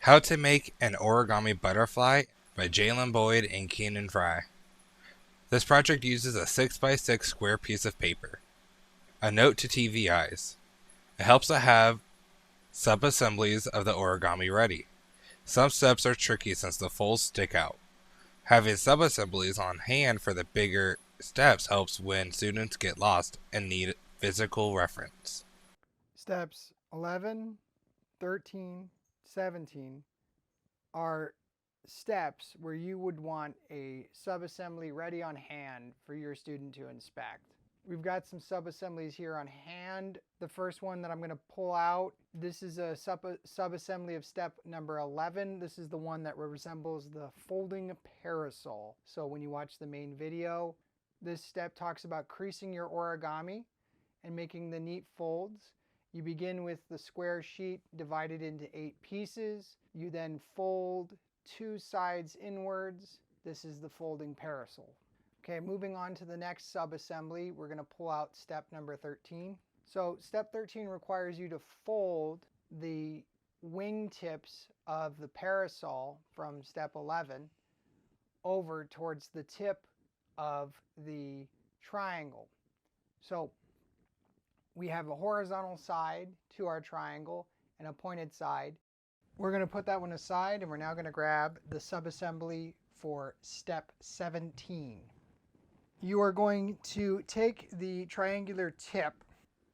How to Make an Origami Butterfly by Jalen Boyd and Keenan Fry. This project uses a 6x6 square piece of paper. A note to TVIs. It helps to have sub-assemblies of the origami ready. Some steps are tricky since the folds stick out. Having sub-assemblies on hand for the bigger steps helps when students get lost and need physical reference. Steps 11, 13, 17 are steps where you would want a subassembly ready on hand for your student to inspect. We've got some subassemblies here on hand. The first one that I'm going to pull out, this is a subassembly of step number 11. This is the one that resembles the folding parasol. So when you watch the main video, this step talks about creasing your origami and making the neat folds. You begin with the square sheet divided into 8 pieces. You then fold 2 sides inwards. This is the folding parasol. Okay, moving on to the next subassembly, we're going to pull out step number 13. So step 13 requires you to fold the wing tips of the parasol from step 11 over towards the tip of the triangle. So we have a horizontal side to our triangle and a pointed side. We're going to put that one aside, and we're now going to grab the subassembly for step 17. You are going to take the triangular tip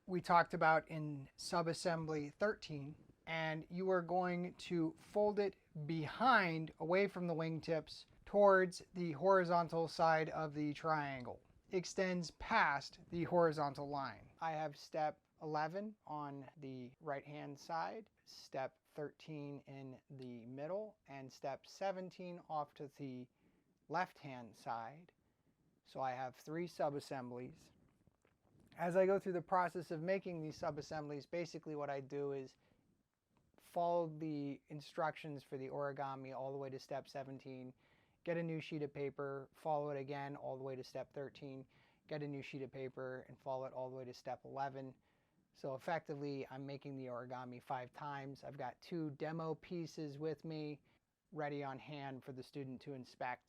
we talked about in subassembly 13, and you are going to fold it behind, away from the wingtips, towards the horizontal side of the triangle. Extends past the horizontal line. I have step 11 on the right hand side, step 13 in the middle, and step 17 off to the left hand side. So I have 3 subassemblies. As I go through the process of making these subassemblies, basically what I do is follow the instructions for the origami all the way to step 17, get a new sheet of paper, follow it again all the way to step 13, get a new sheet of paper, and follow it all the way to step 11. So effectively, I'm making the origami 5 times. I've got 2 demo pieces with me ready on hand for the student to inspect,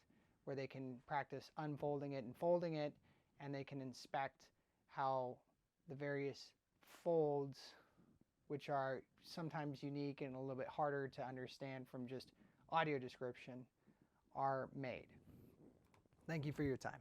where they can practice unfolding it and folding it, and they can inspect how the various folds, which are sometimes unique and a little bit harder to understand from just audio description, are made. Thank you for your time.